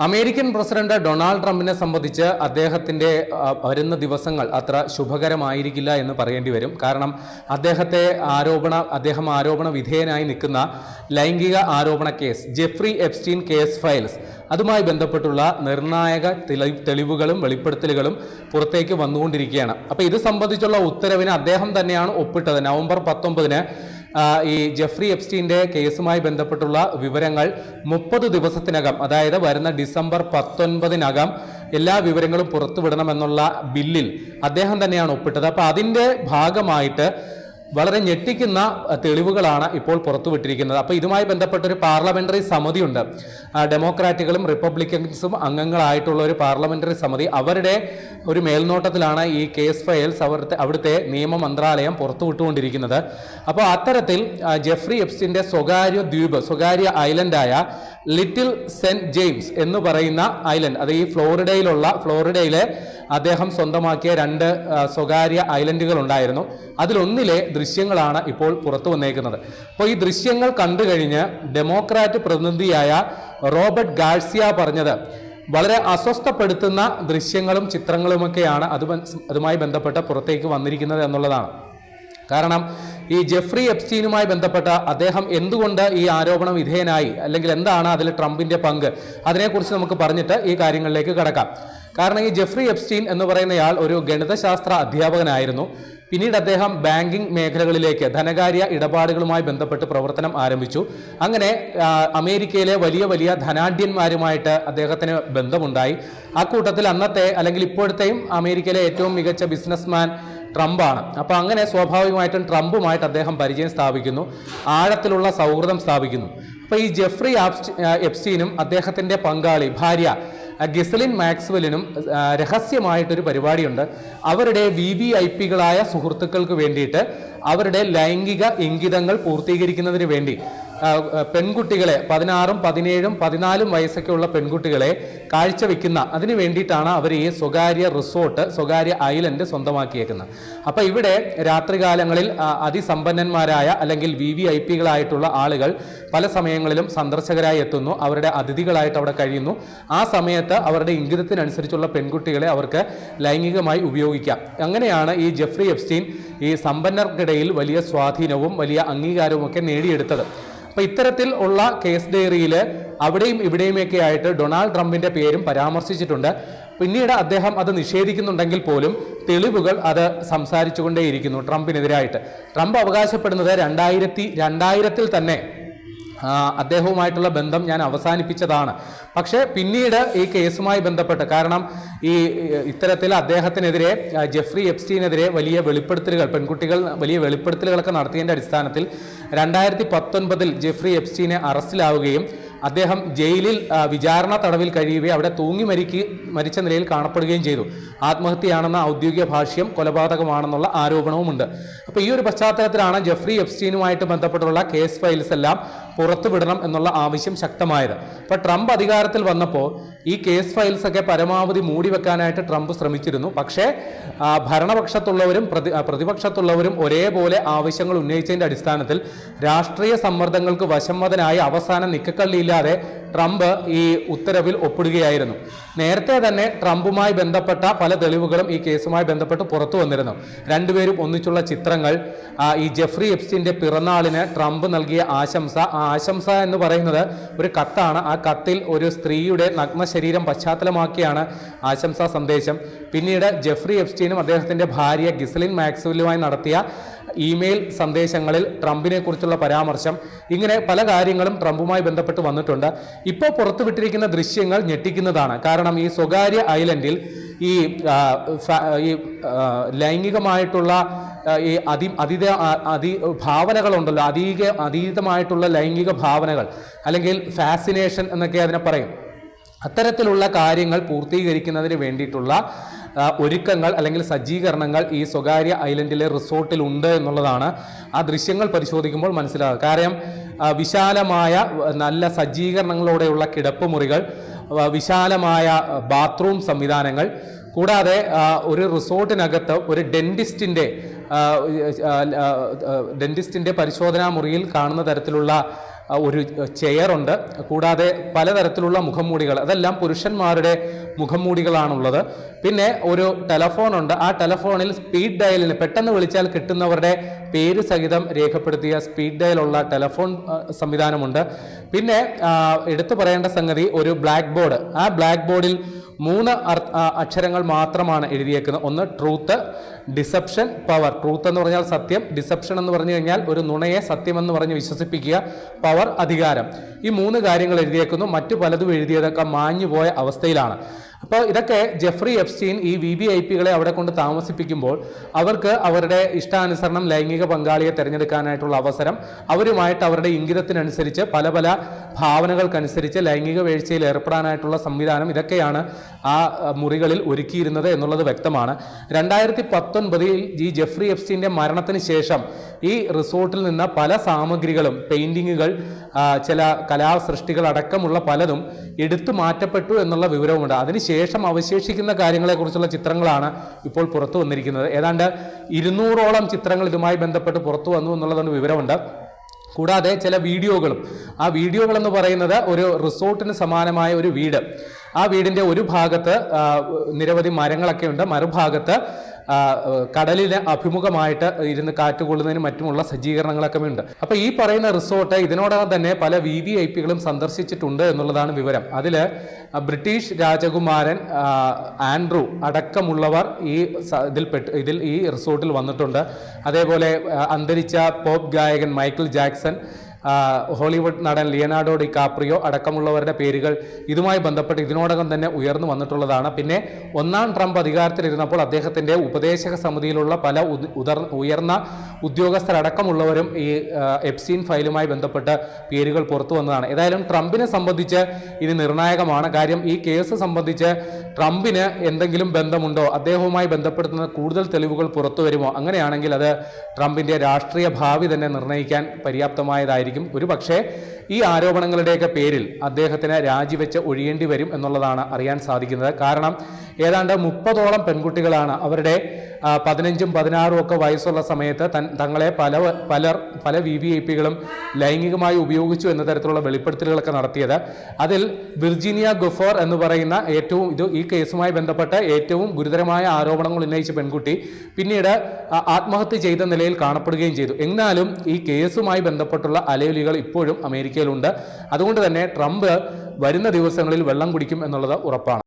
American president Donald ട്രംപിനെ സംബന്ധിച്ച് അദ്ദേഹത്തിന്റെ വരുന്ന ദിവസങ്ങൾ അത്ര ശുഭകരമായിരിക്കില്ല എന്ന് പറയേണ്ടി വരും. കാരണം അദ്ദേഹം ആരോപണ വിധേയനായി നിൽക്കുന്ന ലൈംഗിക ആരോപണ case, Jeffrey Epstein case files, അതുമായി ബന്ധപ്പെട്ടുള്ള നിർണായക തെളിവുകളും വെളിപ്പെടുത്തലുകളും പുറത്തേക്ക് വന്നുകൊണ്ടിരിക്കുകയാണ്. അപ്പോൾ ഇത് സംബന്ധിച്ചുള്ള ഉത്തരവിന് അദ്ദേഹം തന്നെയാണ് ഒപ്പിട്ടത്. നവംബർ 19-ന് ഈ ജെഫ്രി എപ്സ്റ്റീൻ്റെ കേസുമായി ബന്ധപ്പെട്ടുള്ള വിവരങ്ങൾ 30 ദിവസത്തിനകം, അതായത് വരുന്ന ഡിസംബർ 19-നകം എല്ലാ വിവരങ്ങളും പുറത്തുവിടണമെന്നുള്ള ബില്ലിൽ അദ്ദേഹം തന്നെയാണ് ഒപ്പിട്ടത്. അപ്പോൾ അതിൻ്റെ ഭാഗമായിട്ട് വളരെ ഞെട്ടിക്കുന്ന തെളിവുകളാണ് ഇപ്പോൾ പുറത്തുവിട്ടിരിക്കുന്നത്. അപ്പോൾ ഇതുമായി ബന്ധപ്പെട്ടൊരു പാർലമെന്ററി സമിതിയുണ്ട്. ഡെമോക്രാറ്റുകളും റിപ്പബ്ലിക്കൻസും അംഗങ്ങളായിട്ടുള്ള ഒരു പാർലമെന്ററി സമിതി, അവരുടെ ഒരു മേൽനോട്ടത്തിലാണ് ഈ കേസ് ഫയൽസ് അവിടുത്തെ നിയമ മന്ത്രാലയം പുറത്തുവിട്ടുകൊണ്ടിരിക്കുന്നത്. അപ്പോൾ അത്തരത്തിൽ ജെഫ്രി എപ്സ്റ്റീൻ്റെ സ്വകാര്യ ഐലൻഡായ ലിറ്റിൽ സെന്റ് ജെയിംസ് എന്ന് പറയുന്ന ഐലൻഡ്, അത് ഈ ഫ്ലോറിഡയിലെ അദ്ദേഹം സ്വന്തമാക്കിയ 2 സ്വകാര്യ ഐലൻഡുകൾ ഉണ്ടായിരുന്നു. അതിലൊന്നിലെ ദൃശ്യങ്ങളാണ് ഇപ്പോൾ പുറത്തു വന്നേക്കുന്നത്. അപ്പോൾ ഈ ദൃശ്യങ്ങൾ കണ്ടു കഴിഞ്ഞ് ഡെമോക്രാറ്റ് പ്രതിനിധിയായ റോബർട്ട് ഗാർസിയ പറഞ്ഞത് വളരെ അസ്വസ്ഥപ്പെടുത്തുന്ന ദൃശ്യങ്ങളും ചിത്രങ്ങളുമൊക്കെയാണ് അതുമായി ബന്ധപ്പെട്ട് പുറത്തേക്ക് വന്നിരിക്കുന്നത് എന്നുള്ളതാണ്. കാരണം ഈ ജെഫ്രി എപ്സ്റ്റീനുമായി ബന്ധപ്പെട്ട അദ്ദേഹം എന്തുകൊണ്ട് ഈ ആരോപണ വിധേയനായി, അല്ലെങ്കിൽ എന്താണ് അതിൽ ട്രംപിന്റെ പങ്ക്, അതിനെക്കുറിച്ച് നമുക്ക് പറഞ്ഞിട്ട് ഈ കാര്യങ്ങളിലേക്ക് കടക്കാം. കാരണം ഈ ജെഫ്രി എപ്സ്റ്റീൻ എന്ന് പറയുന്നയാൾ ഒരു ഗണിതശാസ്ത്ര അധ്യാപകനായിരുന്നു. പിന്നീട് അദ്ദേഹം ബാങ്കിങ് മേഖലകളിലേക്ക്, ധനകാര്യ ഇടപാടുകളുമായി ബന്ധപ്പെട്ട് പ്രവർത്തനം ആരംഭിച്ചു. അങ്ങനെ അമേരിക്കയിലെ വലിയ ധനാഢ്യന്മാരുമായിട്ട് അദ്ദേഹത്തിന് ബന്ധമുണ്ടായി. ആ കൂട്ടത്തിൽ അന്നത്തെ അല്ലെങ്കിൽ ഇപ്പോഴത്തെയും അമേരിക്കയിലെ ഏറ്റവും മികച്ച ബിസിനസ്മാൻ ട്രംപാണ്. അപ്പോൾ അങ്ങനെ സ്വാഭാവികമായിട്ടും ട്രംപുമായിട്ട് അദ്ദേഹം പരിചയം സ്ഥാപിക്കുന്നു, ആഴത്തിലുള്ള സൗഹൃദം സ്ഥാപിക്കുന്നു. അപ്പോൾ ഈ ജെഫ്രി എപ്സ്റ്റീനും അദ്ദേഹത്തിൻ്റെ പങ്കാളി ഭാര്യ ഗിസ്ലിൻ മാക്സ്വെല്ലിനും രഹസ്യമായിട്ടൊരു പരിപാടിയുണ്ട്. അവരുടെ VVIPകളായ സുഹൃത്തുക്കൾക്ക് വേണ്ടിയിട്ട് അവരുടെ ലൈംഗിക ഇംഗിതങ്ങൾ പൂർത്തീകരിക്കുന്നതിന് വേണ്ടി പെൺകുട്ടികളെ 16, 17, 14 വയസ്സൊക്കെ ഉള്ള പെൺകുട്ടികളെ കാഴ്ചവെക്കുന്ന അതിന് വേണ്ടിയിട്ടാണ് അവർ ഈ സ്വകാര്യ ഐലൻഡ് സ്വന്തമാക്കിയേക്കുന്നത്. അപ്പോൾ ഇവിടെ രാത്രികാലങ്ങളിൽ അതിസമ്പന്നന്മാരായ അല്ലെങ്കിൽ VVIPകളായിട്ടുള്ള ആളുകൾ പല സമയങ്ങളിലും സന്ദർശകരായി എത്തുന്നു, അവരുടെ അതിഥികളായിട്ട് അവിടെ കഴിയുന്നു. ആ സമയത്ത് അവരുടെ ഇംഗിതത്തിനനുസരിച്ചുള്ള പെൺകുട്ടികളെ അവർക്ക് ലൈംഗികമായി ഉപയോഗിക്കാം. അങ്ങനെയാണ് ഈ ജെഫ്രി എപ്സ്റ്റീൻ ഈ സമ്പന്നർക്കിടയിൽ വലിയ സ്വാധീനവും വലിയ അംഗീകാരവും ഒക്കെ നേടിയെടുത്തത്. അപ്പോൾ ഇത്തരത്തിൽ ഉള്ള കേസ് ഡയറിയിൽ അവിടെയും ഇവിടെയുമൊക്കെ ആയിട്ട് ഡൊണാൾഡ് ട്രംപിന്റെ പേരും പരാമർശിച്ചിട്ടുണ്ട്. പിന്നീട് അദ്ദേഹം അത് നിഷേധിക്കുന്നുണ്ടെങ്കിൽ പോലും തെളിവുകൾ അത് സംസാരിച്ചുകൊണ്ടേയിരിക്കുന്നു ട്രംപിനെതിരായിട്ട്. ട്രംപ് അവകാശപ്പെടുന്നത് 2000-ൽ തന്നെ അദ്ദേഹവുമായിട്ടുള്ള ബന്ധം ഞാൻ അവസാനിപ്പിച്ചതാണ്. പക്ഷേ പിന്നീട് ഈ കേസുമായി ബന്ധപ്പെട്ട്, കാരണം ഈ ഇത്തരത്തിൽ അദ്ദേഹത്തിനെതിരെ, ജെഫ്രി എപ്സ്റ്റീനെതിരെ വലിയ വെളിപ്പെടുത്തലുകൾ, പെൺകുട്ടികൾ വലിയ വെളിപ്പെടുത്തലുകളൊക്കെ നടത്തിയതിൻ്റെ അടിസ്ഥാനത്തിൽ 2019-ൽ ജെഫ്രി എപ്സ്റ്റീനെ അറസ്റ്റിലാവുകയും അദ്ദേഹം ജയിലിൽ വിചാരണ തടവിൽ കഴിയുകയും അവിടെ തൂങ്ങി മരിച്ച നിലയിൽ കാണപ്പെടുകയും ചെയ്തു. ആത്മഹത്യയാണെന്ന ഔദ്യോഗിക ഭാഷ്യം, കൊലപാതകമാണെന്നുള്ള ആരോപണവുമുണ്ട്. അപ്പോൾ ഈ ഒരു പശ്ചാത്തലത്തിലാണ് ജെഫ്രി എപ്സ്റ്റീനുമായിട്ട് ബന്ധപ്പെട്ടുള്ള കേസ് ഫയൽസ് എല്ലാം പുറത്തുവിടണം എന്നുള്ള ആവശ്യം ശക്തമായത്. അപ്പോൾ ട്രംപ് അധികാരത്തിൽ വന്നപ്പോൾ ഈ കേസ് ഫയൽസ് ഒക്കെ പരമാവധി മൂടിവെക്കാനായിട്ട് ട്രംപ് ശ്രമിച്ചിരുന്നു. പക്ഷേ ഭരണപക്ഷത്തുള്ളവരും പ്രതിപക്ഷത്തുള്ളവരും ഒരേപോലെ ആവശ്യങ്ങൾ ഉന്നയിച്ചതിൻ്റെ അടിസ്ഥാനത്തിൽ രാഷ്ട്രീയ സമ്മർദ്ദങ്ങൾക്ക് വശംവദനായി അവസാനം നിക്കക്കള്ളിയില്ലാതെ ട്രംപ് ഈ ഉത്തരവിൽ ഒപ്പിടുകയായിരുന്നു. നേരത്തെ തന്നെ ട്രംപുമായി ബന്ധപ്പെട്ട പല തെളിവുകളും ഈ കേസുമായി ബന്ധപ്പെട്ട് പുറത്തു വന്നിരുന്നു. രണ്ടുപേരും ഒന്നിച്ചുള്ള ചിത്രങ്ങൾ, ഈ ജെഫ്രി എപ്സ്റ്റീൻ്റെ പിറന്നാളിന് ട്രംപ് നൽകിയ ആശംസ, ആ ആശംസ എന്ന് പറയുന്നത് ഒരു കത്താണ്. ആ കത്തിൽ ഒരു സ്ത്രീയുടെ നഗ്ന ശരീരം പശ്ചാത്തലമാക്കിയാണ് ആശംസാ സന്ദേശം. പിന്നീട് ജെഫ്രി എപ്സ്റ്റീനും അദ്ദേഹത്തിൻ്റെ ഭാര്യ ഗിസ്ലിൻ മാക്സ്വെല്ലുമായി നടത്തിയ ഇമെയിൽ സന്ദേശങ്ങളിൽ ട്രംപിനെ കുറിച്ചുള്ള പരാമർശം, ഇങ്ങനെ പല കാര്യങ്ങളും ട്രംപുമായി ബന്ധപ്പെട്ട് വന്നിട്ടുണ്ട്. ഇപ്പോൾ പുറത്തുവിട്ടിരിക്കുന്ന ദൃശ്യങ്ങൾ ഞെട്ടിക്കുന്നതാണ്. കാരണം ഈ സ്വകാര്യ ഐലൻഡിൽ ഈ ലൈംഗികമായിട്ടുള്ള ഈ ഭാവനകളുണ്ടല്ലോ, അതീതമായിട്ടുള്ള ലൈംഗിക ഭാവനകൾ അല്ലെങ്കിൽ ഫാസിനേഷൻ എന്നൊക്കെ അതിനെ പറയും. അത്തരത്തിലുള്ള കാര്യങ്ങൾ പൂർത്തീകരിക്കുന്നതിന് വേണ്ടിയിട്ടുള്ള ഒരുക്കങ്ങൾ അല്ലെങ്കിൽ സജ്ജീകരണങ്ങൾ ഈ സ്വകാര്യ ഐലൻഡിലെ റിസോർട്ടിൽ ഉണ്ട് എന്നുള്ളതാണ് ആ ദൃശ്യങ്ങൾ പരിശോധിക്കുമ്പോൾ മനസ്സിലാകുക. കാരണം വിശാലമായ നല്ല സജ്ജീകരണങ്ങളോടെയുള്ള കിടപ്പ് മുറികൾ, വിശാലമായ ബാത്റൂം സംവിധാനങ്ങൾ, കൂടാതെ ഒരു റിസോർട്ടിനകത്ത് ഒരു ഡെന്റിസ്റ്റിൻ്റെ പരിശോധനാ മുറിയിൽ കാണുന്ന തരത്തിലുള്ള ഒരു ചെയറുണ്ട്, കൂടാതെ പലതരത്തിലുള്ള മുഖംമൂടികൾ, അതെല്ലാം പുരുഷന്മാരുടെ മുഖംമൂടികളാണുള്ളത്. പിന്നെ ഒരു ടെലഫോണുണ്ട്. ആ ടെലഫോണിൽ സ്പീഡ് ഡയലിന് പെട്ടെന്ന് വിളിച്ചാൽ കിട്ടുന്നവരുടെ പേര് സഹിതം രേഖപ്പെടുത്തിയ സ്പീഡ് ഡയലുള്ള ടെലഫോൺ സംവിധാനമുണ്ട്. പിന്നെ എടുത്തു പറയേണ്ട സംഗതി ഒരു ബ്ലാക്ക് ബോർഡ്. ആ ബ്ലാക്ക് ബോർഡിൽ 3 അക്ഷരങ്ങൾ മാത്രമാണ് എഴുതിയേക്കുന്നത്. ഒന്ന് ട്രൂത്ത്, ഡിസെപ്ഷൻ, പവർ. ട്രൂത്ത് എന്ന് പറഞ്ഞാൽ സത്യം, ഡിസെപ്ഷൻ എന്ന് പറഞ്ഞു കഴിഞ്ഞാൽ ഒരു നുണയെ സത്യമെന്ന് പറഞ്ഞ് വിശ്വസിപ്പിക്കുക, പവർ അധികാരം. ഈ 3 കാര്യങ്ങൾ എഴുതിയേക്കുന്നു. മറ്റു പലതും എഴുതിയതൊക്കെ മാഞ്ഞുപോയ അവസ്ഥയിലാണ്. അപ്പോൾ ഇതൊക്കെ ജെഫ്രി എപ്സ്റ്റീൻ ഈ VVIPകളെ അവിടെ കൊണ്ട് താമസിപ്പിക്കുമ്പോൾ അവർക്ക് അവരുടെ ഇഷ്ടാനുസരണം ലൈംഗിക പങ്കാളിയെ തിരഞ്ഞെടുക്കാനായിട്ടുള്ള അവസരം, അവരുമായിട്ട് അവരുടെ ഇംഗിതത്തിനനുസരിച്ച് പല പല ഭാവനകൾക്കനുസരിച്ച് ലൈംഗിക വീഴ്ചയിൽ ഏർപ്പെടാനായിട്ടുള്ള സംവിധാനം, ഇതൊക്കെയാണ് ആ മുറികളിൽ ഒരുക്കിയിരുന്നത് എന്നുള്ളത് വ്യക്തമാണ്. 2019 ഈ ജെഫ്രി എപ്സ്റ്റീൻ്റെ മരണത്തിന് ശേഷം ഈ റിസോർട്ടിൽ നിന്ന് പല സാമഗ്രികളും, പെയിന്റിങ്ങുകൾ, ചില കലാസൃഷ്ടികൾ അടക്കമുള്ള പലതും എടുത്തു മാറ്റപ്പെട്ടു എന്നുള്ള വിവരവുമുണ്ട്. അതിനുശേഷം അവശേഷിക്കുന്ന കാര്യങ്ങളെക്കുറിച്ചുള്ള ചിത്രങ്ങളാണ് ഇപ്പോൾ പുറത്തു വന്നിരിക്കുന്നത്. ഏതാണ്ട് 200ഓളം ചിത്രങ്ങൾ ഇതുമായി ബന്ധപ്പെട്ട് പുറത്തു വന്നു എന്നുള്ളതുകൊണ്ട് വിവരമുണ്ട്. കൂടാതെ ചില വീഡിയോകളും, ആ വീഡിയോകൾ എന്ന് പറയുന്നത് ഒരു റിസോർട്ടിന് സമാനമായ ഒരു വീട്. ആ വീടിൻ്റെ ഒരു ഭാഗത്ത് നിരവധി മരങ്ങളൊക്കെ ഉണ്ട്, മറുഭാഗത്ത് കടലിന് അഭിമുഖമായിട്ട് ഇരുന്ന് കാറ്റുകൊള്ളുന്നതിനും മറ്റുമുള്ള സജ്ജീകരണങ്ങളൊക്കെ ഉണ്ട്. അപ്പോൾ ഈ പറയുന്ന റിസോർട്ട് ഇതിനോടകം തന്നെ പല VVIPകളും സന്ദർശിച്ചിട്ടുണ്ട് എന്നുള്ളതാണ് വിവരം. അതിൽ ബ്രിട്ടീഷ് രാജകുമാരൻ ആൻഡ്രൂ അടക്കമുള്ളവർ ഇതിൽ ഈ റിസോർട്ടിൽ വന്നിട്ടുണ്ട്. അതേപോലെ അന്തരിച്ച പോപ്പ് ഗായകൻ മൈക്കിൾ ജാക്സൺ, ഹോളിവുഡ് നടൻ ലിയനാർഡോ ഡികാപ്രിയോ അടക്കമുള്ളവരുടെ പേരുകൾ ഇതുമായി ബന്ധപ്പെട്ട് ഇതിനോടകം തന്നെ ഉയർന്നു വന്നിട്ടുള്ളതാണ്. പിന്നെ 1ാം ട്രംപ് അധികാരത്തിലിരുന്നപ്പോൾ അദ്ദേഹത്തിൻ്റെ ഉപദേശക സമിതിയിലുള്ള പല ഉയർന്ന ഉദ്യോഗസ്ഥരടക്കമുള്ളവരും ഈ എപ്സ്റ്റീൻ ഫയലുമായി ബന്ധപ്പെട്ട് പേരുകൾ പുറത്തു വന്നതാണ്. ഏതായാലും ട്രംപിനെ സംബന്ധിച്ച് ഇത് നിർണായകമാണ്. കാര്യം ഈ കേസ് സംബന്ധിച്ച് ട്രംപിന് എന്തെങ്കിലും ബന്ധമുണ്ടോ, അദ്ദേഹവുമായി ബന്ധപ്പെടുത്തുന്ന കൂടുതൽ തെളിവുകൾ പുറത്തു വരുമോ, അങ്ങനെയാണെങ്കിൽ അത് ട്രംപിൻ്റെ രാഷ്ട്രീയ ഭാവി തന്നെ നിർണ്ണയിക്കാൻ പര്യാപ്തമായതായിരിക്കും. ഒരു പക്ഷേ ഈ ആരോപണങ്ങളുടെയൊക്കെ പേരിൽ അദ്ദേഹത്തിന് രാജിവെച്ച് ഒഴിയേണ്ടി വരും എന്നുള്ളതാണ് അറിയാൻ സാധിക്കുന്നത്. കാരണം ഏതാണ്ട് 30ഓളം പെൺകുട്ടികളാണ് അവരുടെ 15ഉം 16ഉം ഒക്കെ വയസ്സുള്ള സമയത്ത് തങ്ങളെ പല VVIPകളും ലൈംഗികമായി ഉപയോഗിച്ചു എന്ന തരത്തിലുള്ള വെളിപ്പെടുത്തലുകളൊക്കെ നടത്തിയത്. അതിൽ വിർജീനിയ ഗുഫോർ എന്ന് പറയുന്ന ഈ കേസുമായി ബന്ധപ്പെട്ട ഏറ്റവും ഗുരുതരമായ ആരോപണങ്ങൾ ഉന്നയിച്ച പെൺകുട്ടി പിന്നീട് ആത്മഹത്യ ചെയ്ത നിലയിൽ കാണപ്പെടുകയും ചെയ്തു. എന്നാലും ഈ കേസുമായി ബന്ധപ്പെട്ടുള്ള അലയൊലികൾ ഇപ്പോഴും അമേരിക്കയിലുണ്ട്. അതുകൊണ്ട് തന്നെ ട്രംപ് വരുന്ന ദിവസങ്ങളിൽ വെള്ളം കുടിക്കും എന്നുള്ളത് ഉറപ്പാണ്.